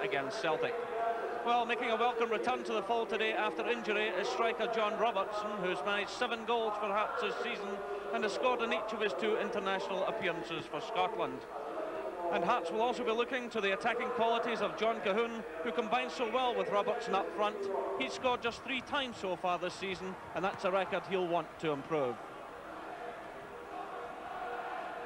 against Celtic. Well, making a welcome return to the fold today after injury is striker John Robertson, who's managed 7 goals for Hearts this season and has scored in each of his 2 international appearances for Scotland. And Hearts will also be looking to the attacking qualities of John Cahoon, who combines so well with Robertson up front. He's scored just 3 times so far this season, and that's a record he'll want to improve.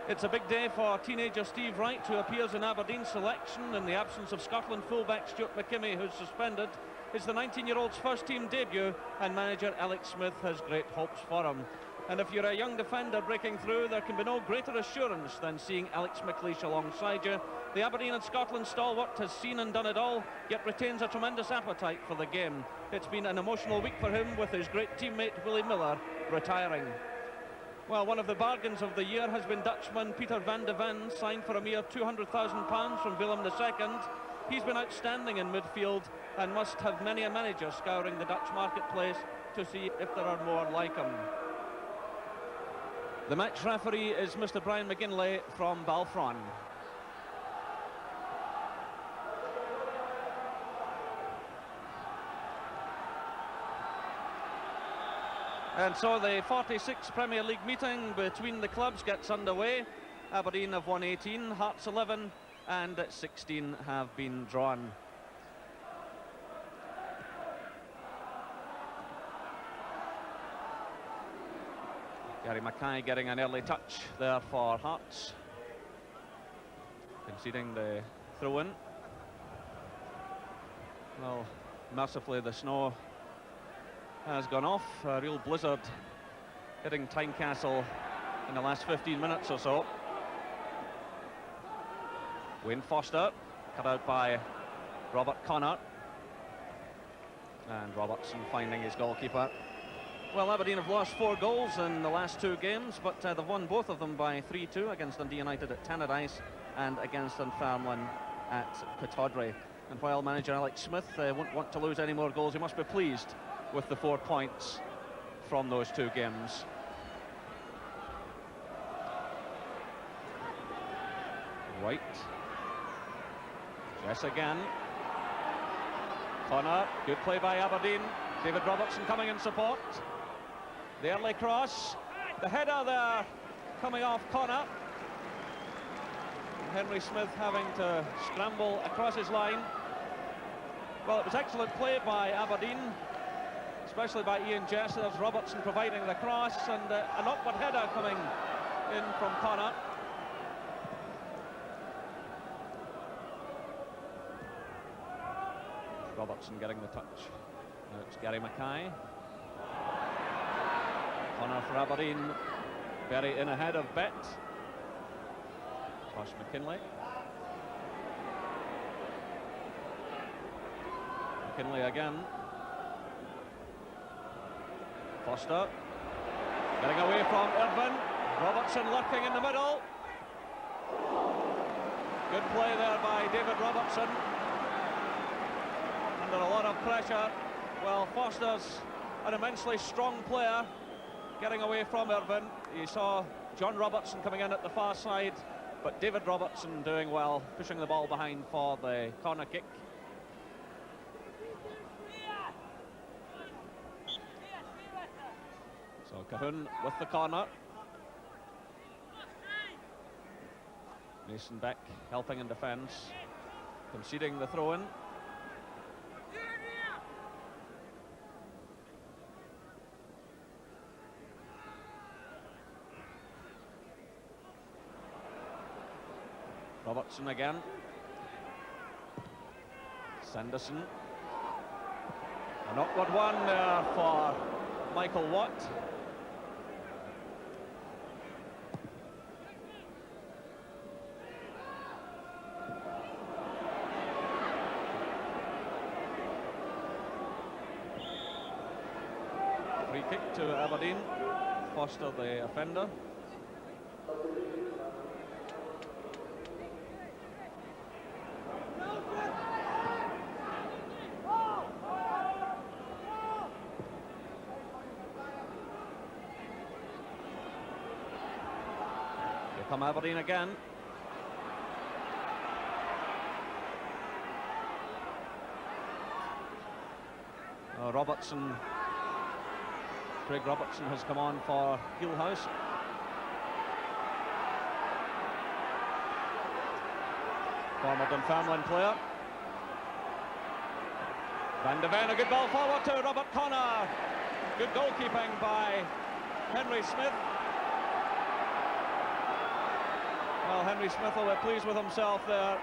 It's a big day for teenager Steve Wright, who appears in Aberdeen's selection in the absence of Scotland fullback Stuart McKimmie, who's suspended. It's the 19-year-old's first team debut, and manager Alex Smith has great hopes for him. And if you're a young defender breaking through, there can be no greater assurance than seeing Alex McLeish alongside you. The Aberdeen and Scotland stalwart has seen and done it all, yet retains a tremendous appetite for the game. It's been an emotional week for him, with his great teammate Willie Miller retiring. Well, one of the bargains of the year has been Dutchman Peter van de Ven, signed for a mere £200,000 from Willem II. He's been outstanding in midfield and must have many a manager scouring the Dutch marketplace to see if there are more like him. The match referee is Mr. Brian McGinley from Balfron. And so the 46th Premier League meeting between the clubs gets underway. Aberdeen have won 18, Hearts 11, and 16 have been drawn. Gary Mackay getting an early touch there for Hearts, conceding the throw-in. Well, mercifully the snow has gone off. A real blizzard hitting Tynecastle in the last 15 minutes or so. Wayne Foster cut out by Robert Connor, and Robertson finding his goalkeeper. Well, Aberdeen have lost 4 goals in the last 2 games, but they've won both of them by 3-2 against Dundee United at Tannadice and against Dunfermline at Pittodrie. And while manager Alex Smith won't want to lose any more goals, he must be pleased with the 4 points from those 2 games. White. Jess again. Connor, good play by Aberdeen. David Robertson coming in support. The early cross. The header there coming off Connor. Henry Smith having to scramble across his line. Well, it was excellent play by Aberdeen, especially by Ian Jess. There's Robertson providing the cross, and an upward header coming in from Connor. Robertson getting the touch. Now it's Gary Mackay. Connor for Aberdeen, very in ahead of Bet. Josh McKinley. McKinley again. Foster getting away from Irvin. Robertson lurking in the middle. Good play there by David Robertson. Under a lot of pressure. Well, Foster's an immensely strong player, getting away from Irvin. You saw John Robertson coming in at the far side, but David Robertson doing well, pushing the ball behind for the corner kick. So Cahoon with the corner. Mason Beck helping in defence, conceding the throw-in. Robertson again. Sanderson. An awkward one there for Michael Watt. Free kick to Aberdeen. Foster the offender. Come Aberdeen again. Robertson, Craig Robertson has come on for Heelhouse. Former Dunfermline player. Van de Ven, a good ball forward to Robert Connor. Good goalkeeping by Henry Smith. Well, Henry Smith will be pleased with himself there.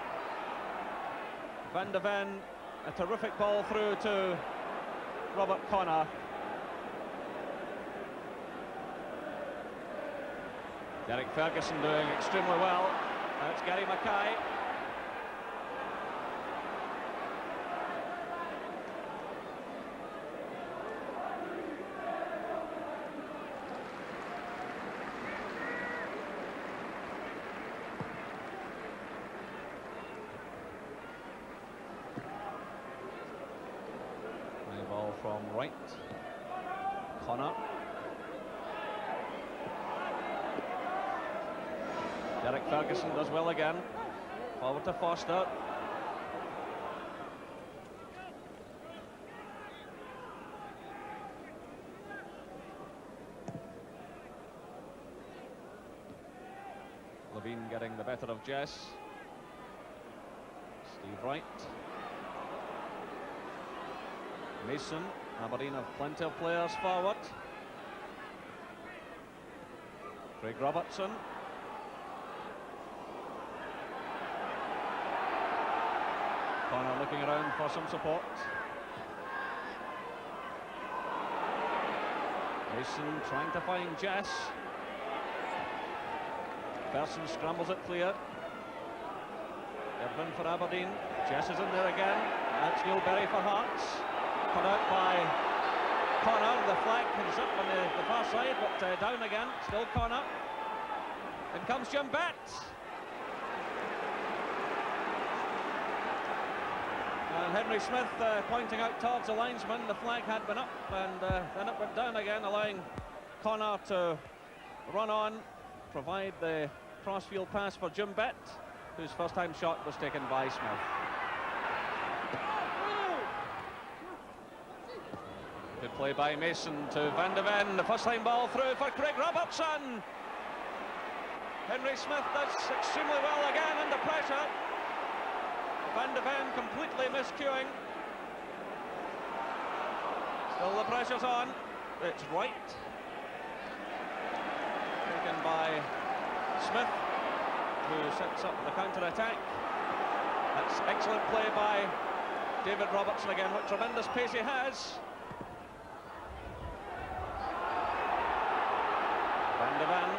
Van de Ven, a terrific ball through to Robert Connor. Derek Ferguson doing extremely well. That's Gary Mackay. Ball from right. Connor. Derek Ferguson does well again. Forward to Foster. Levine getting the better of Jess. Steve Wright. Mason. Aberdeen have plenty of players forward. Craig Robertson. Connor looking around for some support. Mason trying to find Jess. Person scrambles it clear. Irvin for Aberdeen. Jess is in there again. That's Neil Berry for Hearts. Cut out by Connor. The flag is up on the far side, but down again. Still Connor. In comes Jim Bett. And Henry Smith pointing out towards the linesman. The flag had been up, and then it went down again, allowing Connor to run on, provide the crossfield pass for Jim Bett, whose first-time shot was taken by Smith. Good play by Mason to Van de Ven. The first-time ball through for Craig Robertson. Henry Smith does extremely well again under pressure. Van de Ven completely miscuing. Still the pressure's on. It's right. Taken by Smith, who sets up the counter-attack. That's excellent play by David Robertson again. What tremendous pace he has. Van de Ven.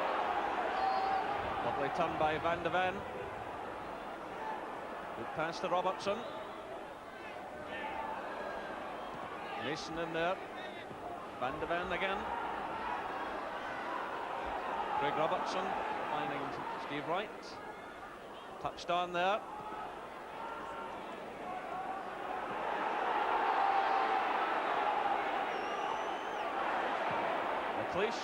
Lovely turn by Van de Ven. Good pass to Robertson. Mason in there. Van de Ven again. Craig Robertson finding Steve Wright. Touched on there. McLeish.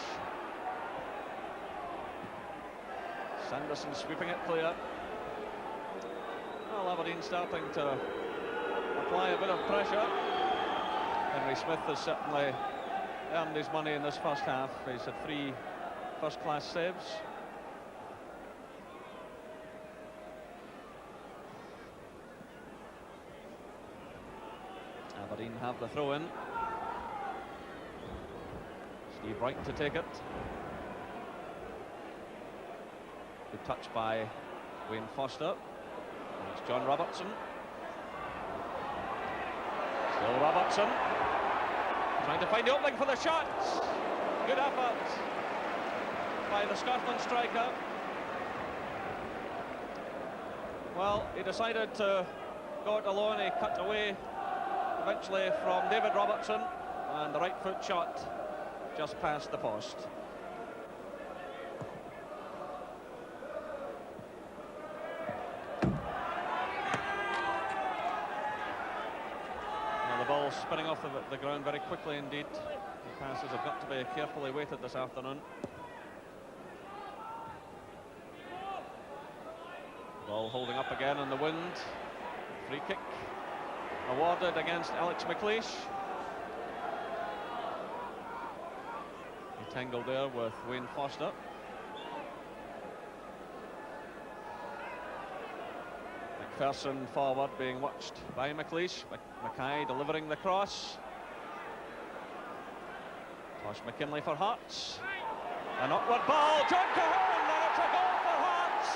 Sanderson sweeping it clear. Well, Aberdeen starting to apply a bit of pressure. Henry Smith has certainly earned his money in this first half. He's had 3 first-class saves. Aberdeen have the throw-in. Steve Wright to take it. Good touch by Wayne Foster. It's John Robertson. Still Robertson. Trying to find the opening for the shot. Good effort by the Scotland striker. Well, he decided to go it alone. He cut away eventually from David Robertson, and the right foot shot just past the post. Ball spinning off the ground very quickly indeed. The passes have got to be carefully weighted this afternoon. Ball holding up again in the wind. Free kick awarded against Alex McLeish. entangled there with Wayne Foster. McPherson forward being watched by McLeish. Mackay delivering the cross. Tosh McKinlay for Hearts. An upward ball, John Cahoon, and it's a goal for Hearts.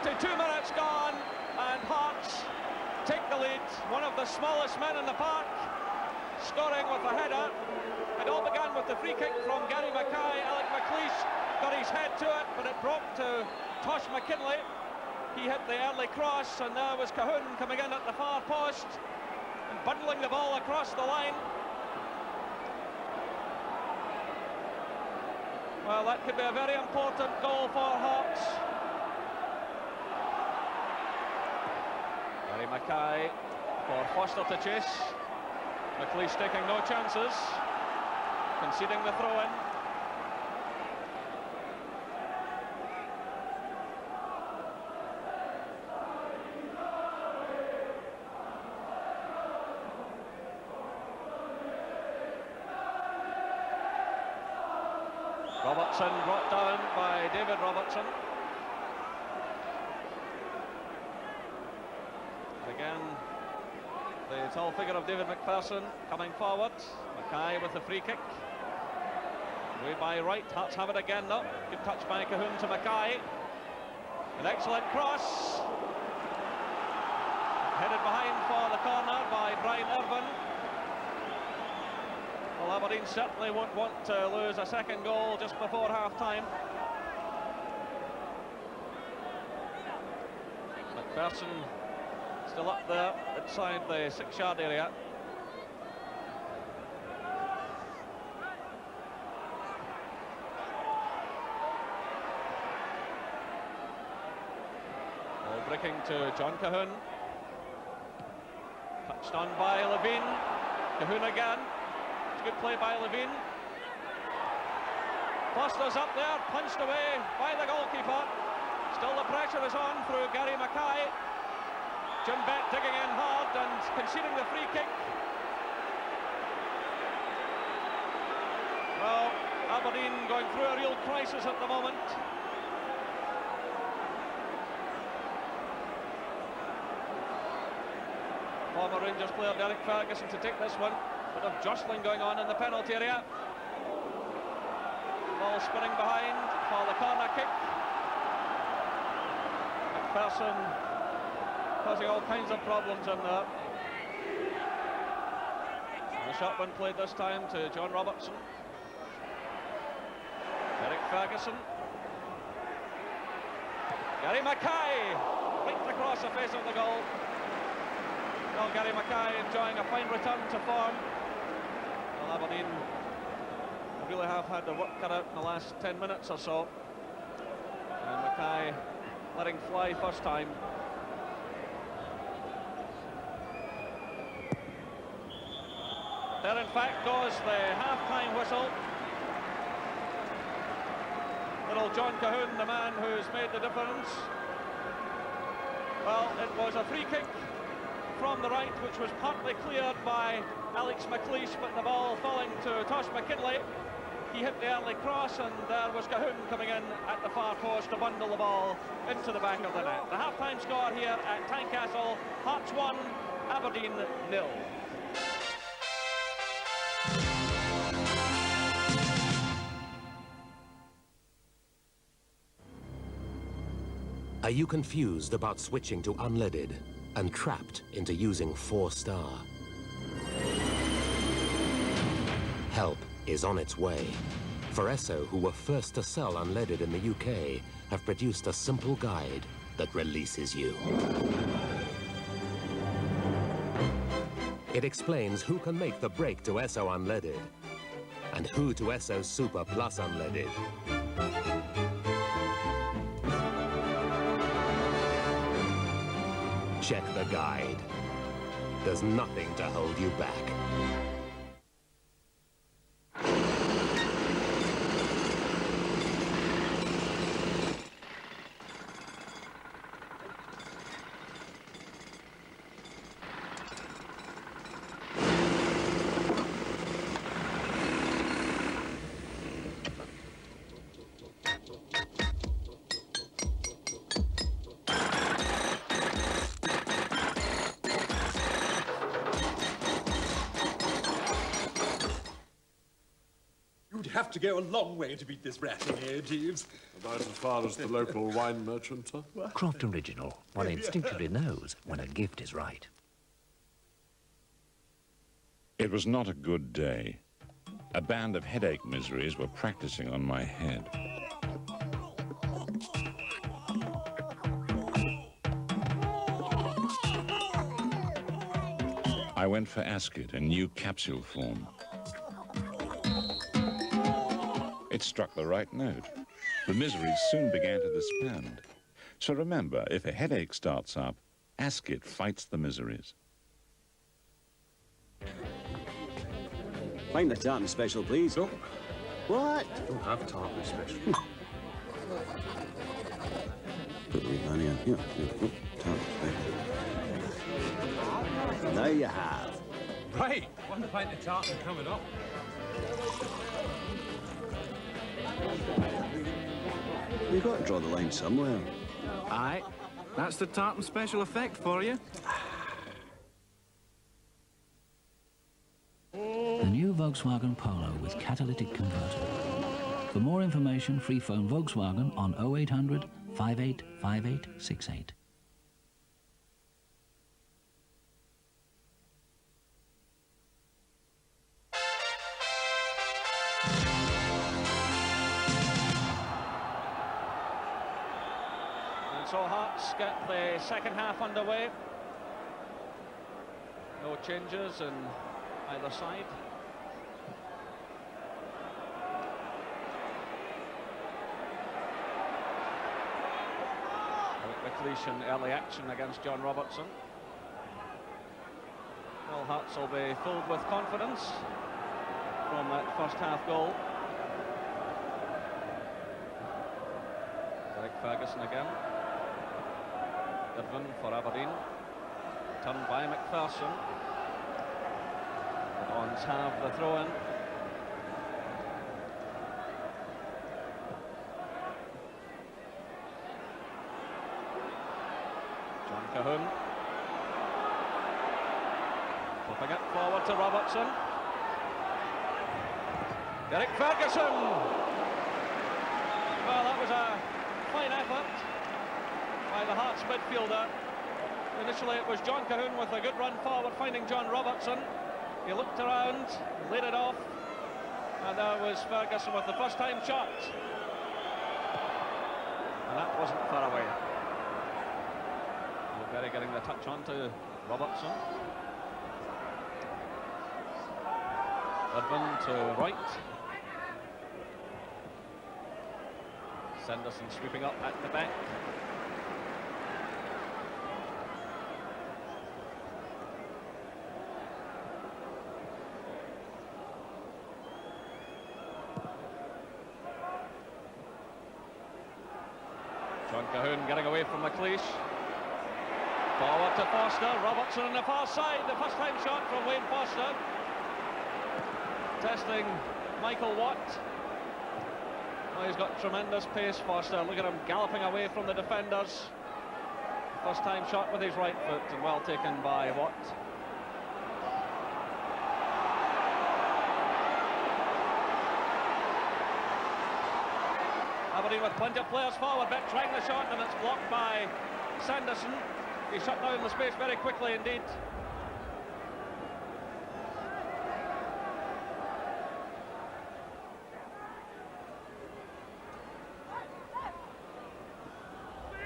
"32 minutes gone, and Hearts take the lead. One of the smallest men in the park, scoring with a header. It all began with the free kick from Gary Mackay. Alec McLeish got his head to it, but it broke to Tosh McKinlay. He hit the early cross, and there was Cahoon coming in at the far post and bundling the ball across the line. Well, that could be a very important goal for Hearts. Gary Mackay for Foster to chase. McLeish taking no chances, conceding the throw-in. Robertson brought down by David Robertson. Again, the tall figure of David McPherson coming forward. Mackay with the free kick. Way by right, Hearts have it again though. Good touch by Cahoon to Mackay. An excellent cross. Headed behind for the corner by Brian Irvine. Well, Aberdeen certainly won't want to lose a second goal just before half-time. McPherson still up there inside the 6-yard area. Ball breaking to John Cahoon. Touched on by Levine. Cahoon again. Good play by Levine. Foster's up there, punched away by the goalkeeper. Still the pressure is on through Gary Mackay. Jim Bett digging in hard and conceding the free kick. Well, Aberdeen going through a real crisis at the moment. Former Rangers player Derek Ferguson to take this one. Bit of jostling going on in the penalty area. Ball spinning behind for the corner kick. McPherson causing all kinds of problems in there. And the shot one played this time to John Robertson. Derek Ferguson. Gary Mackay right across the face of the goal. Well, Gary Mackay enjoying a fine return to form. Well, Aberdeen really have had their work cut out in the last 10 minutes or so. And Mackay letting fly first time. There in fact goes the half-time whistle. Little John Cahoon, the man who's made the difference. Well, it was a free kick from the right, which was partly cleared by Alex McLeish, but the ball falling to Tosh McKinlay. He hit the early cross, and there was Cahoon coming in at the far post to bundle the ball into the back of the net. The half-time score here at Tynecastle, Hearts 1, Aberdeen 0. Are you confused about switching to unleaded and trapped into using 4-star? Help is on its way. For Esso, who were first to sell unleaded in the UK, have produced a simple guide that releases you. It explains who can make the break to Esso unleaded and who to Esso Super Plus unleaded. Check the guide. There's nothing to hold you back. have to go a long way to beat this ratting here, Jeeves. About as far as the local wine merchant, huh? Croft Original. One instinctively knows when a gift is right. It was not a good day. A band of headache miseries were practicing on my head. I went for Ascot in new capsule form. It struck the right note. The miseries soon began to disband. So remember, if a headache starts up, Ascot fights the miseries. Find the tartan special, please. No. What? Don't have tartan special. Put the wee money in here. Oh, tartan special. Now you have. Right. 1 pint of tartan coming up. You've got to draw the line somewhere. Aye, that's the tartan special effect for you. The new Volkswagen Polo with catalytic converter. For more information, free phone Volkswagen on 0800 585868. And so Hearts get the second half underway. No changes in either side. McLeish in early action against John Robertson. Well, Hearts will be filled with confidence from that first half goal. Derek Ferguson again. Edwin for Aberdeen. Turned by McPherson. The Dons have the throw-in. John Cahoon. Flipping it forward to Robertson. Derek Ferguson! Well, that was a fine effort by the Hearts midfielder. Initially it was John Cahoon with a good run forward, finding John Robertson. He looked around, laid it off, and there was Ferguson with the first time shot. And that wasn't far away. Berry getting the touch on to Robertson. Edwin to right. Sanderson sweeping up at the back. John Cahoon getting away from McLeish. Forward to Foster. Robertson on the far side. The first time shot from Wayne Foster. Testing Michael Watt. Oh, he's got tremendous pace, Foster. Look at him galloping away from the defenders. First time shot with his right foot and well taken by Watt. Aberdeen with plenty of players forward. Beck trying the shot and it's blocked by Sanderson. He shut down the space very quickly indeed.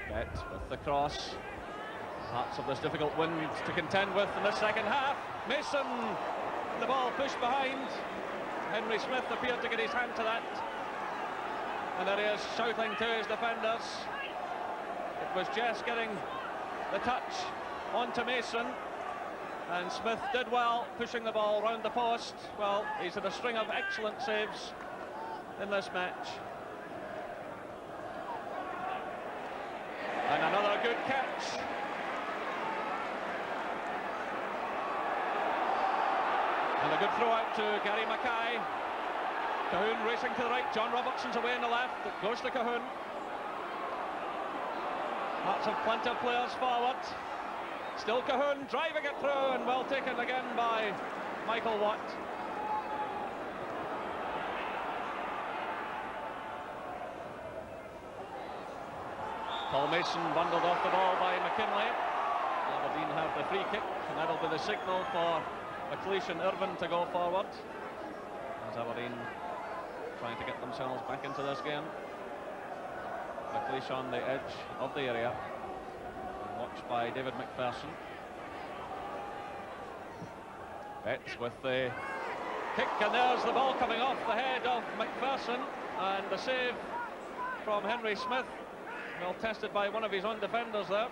Bet with the cross. Hearts of this difficult wind to contend with in the second half. Mason, the ball pushed behind. Henry Smith appeared to get his hand to that. And there he is shouting to his defenders. It was Jess getting the touch onto Mason, and Smith did well pushing the ball round the post. Well, he's had a string of excellent saves in this match. And another good catch. And a good throw out to Gary Mackay. Cahoon racing to the right. John Robertson's away on the left. It goes to Cahoon. Lots of plenty of players forward. Still Cahoon driving it through and well taken again by Michael Watt. Paul Mason bundled off the ball by McKinley. Aberdeen have the free kick, and that'll be the signal for McLeish and Irvine to go forward. As Aberdeen trying to get themselves back into this game. McLeish on the edge of the area, watched by David McPherson. Betts with the kick, and there's the ball coming off the head of McPherson, and the save from Henry Smith, well tested by one of his own defenders there.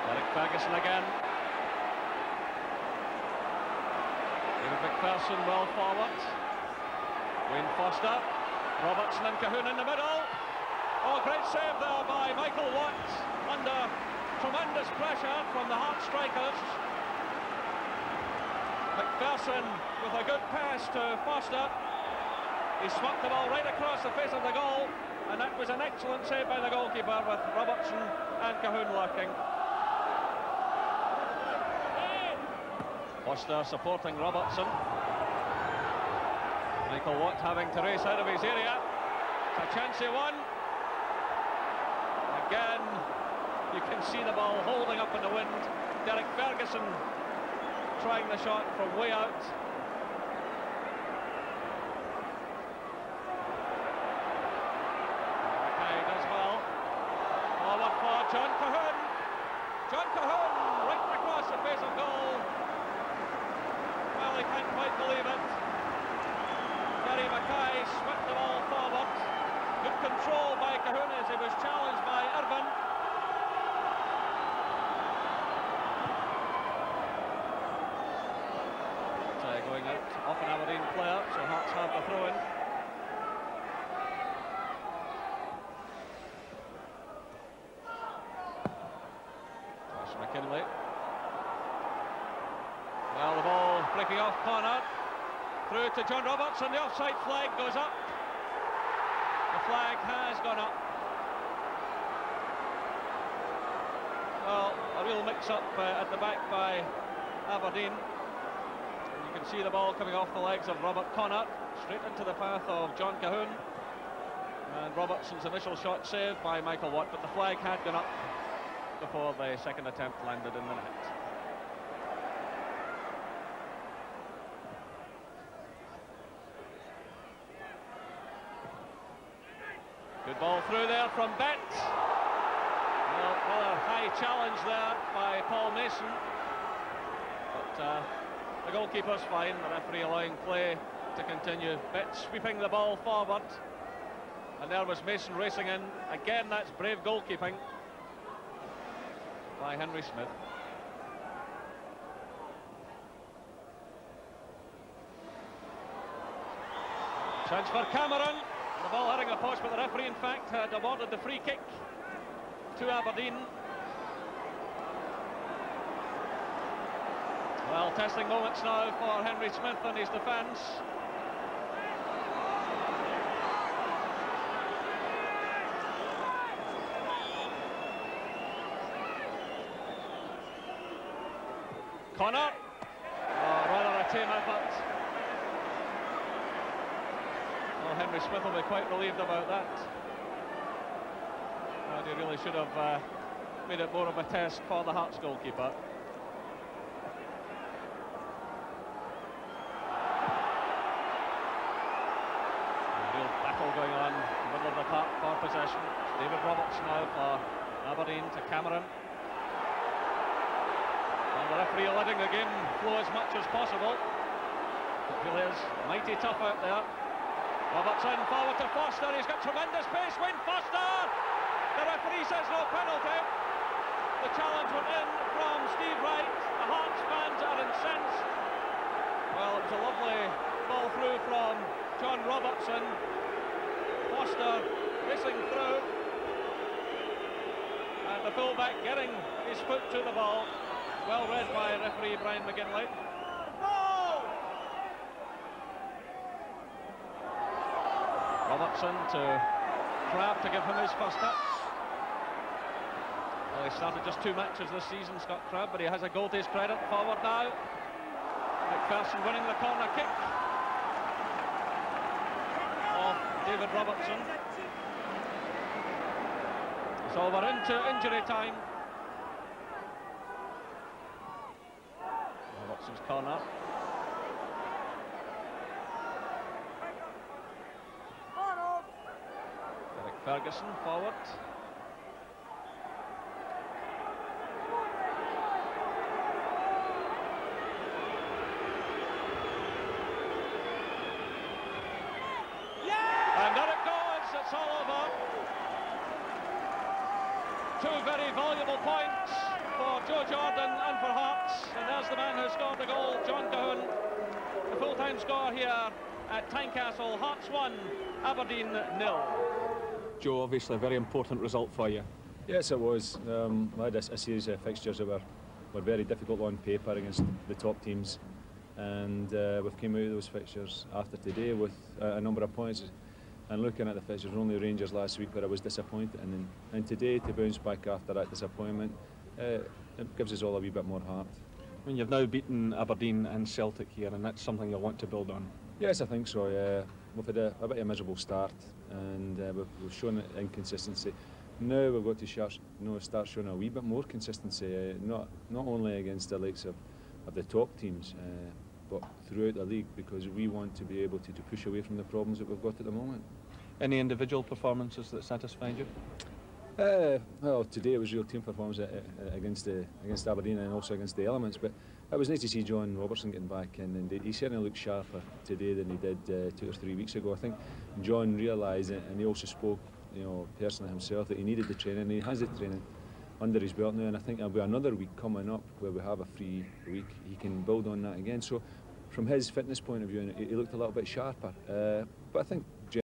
Derek Ferguson again. David McPherson well forward. Wayne Foster, Robertson and Cahoon in the middle. Oh, great save there by Michael Watt under tremendous pressure from the Hearts strikers. McPherson with a good pass to Foster. He swept the ball right across the face of the goal, and that was an excellent save by the goalkeeper with Robertson and Cahoon lurking. Foster supporting Robertson. Michael Watt having to race out of his area. It's a chancy one. Again, you can see the ball holding up in the wind. Derek Ferguson trying the shot from way out. Okay, does well. Forward for John Cahoon. John Cahoon right across the face of goal. Well, he can't quite believe it. Gary Mackay swept the ball forward. Good control by Cahoon as he was challenged by Irvine. Going out off an Aberdeen player, so Hearts have the throw-in. Josh McKinley. Well, the ball breaking off corner. Through to John Robertson, the offside flag goes up. The flag has gone up. Well, a real mix-up at the back by Aberdeen. You can see the ball coming off the legs of Robert Connor, straight into the path of John Cahoon. And Robertson's initial shot saved by Michael Watt, but the flag had gone up before the second attempt landed in the net. Good ball through there from Betts. Well, rather high challenge there by Paul Mason. But the goalkeeper's fine, the referee allowing play to continue. Betts sweeping the ball forward. And there was Mason racing in. Again, that's brave goalkeeping by Henry Smith. Chance for Cameron. The ball hitting the post, but the referee, in fact, had awarded the free kick to Aberdeen. Well, testing moments now for Henry Smith and his defence. Connor. Oh, rather a tame effort. Well, Henry Smith will be quite relieved about that. And he really should have made it more of a test for the Hearts goalkeeper. Going on in the middle of the park for possession. David Robertson now for Aberdeen to Cameron. And the referee letting the game flow as much as possible. It really is mighty tough out there. Robertson forward to Foster. He's got tremendous pace. Wayne Foster! The referee says no penalty. The challenge went in from Steve Wright. The Hearts fans are incensed. Well, it was a lovely ball through from John Robertson. Foster racing through, and the fullback getting his foot to the ball. Well read by referee Brian McGinley. Robertson to Crabb to give him his first touch. Well, he started just 2 matches this season, Scott Crabb, but he has a goal to his credit. Forward now. McPherson winning the corner kick of David Robertson. So we're into injury time. Robertson's corner. Derek Ferguson forward. And there it goes, it's all over. Two very valuable points for Joe Jordan and for Hearts. And there's the man who scored the goal, John Cowan. The full-time score here at Tynecastle. Hearts 1, Aberdeen 0. Joe, obviously a very important result for you. Yes, it was. I had a series of fixtures that were very difficult on paper against the top teams. And we've came out of those fixtures after today with a number of points. And looking at the fixtures, only Rangers last week where I was disappointed, and today to bounce back after that disappointment, it gives us all a wee bit more heart. I mean, you've now beaten Aberdeen and Celtic here, and that's something you'll want to build on. Yes, I think so. We've had a bit of a miserable start, and we've shown inconsistency. Now we've got to start showing a wee bit more consistency, not only against the likes of the top teams, but throughout the league, because we want to be able to push away from the problems that we've got at the moment. Any individual performances that satisfied you? Well, today it was real team performance against Aberdeen and also against the Elements, but it was nice to see John Robertson getting back in, and he certainly looked sharper today than he did 2 or 3 weeks ago. I think John realised it, and he also spoke, personally himself, that he needed the training, and he has the training under his belt now, and I think there'll be another week coming up where we have a free week. He can build on that again. So from his fitness point of view, he looked a little bit sharper, but I think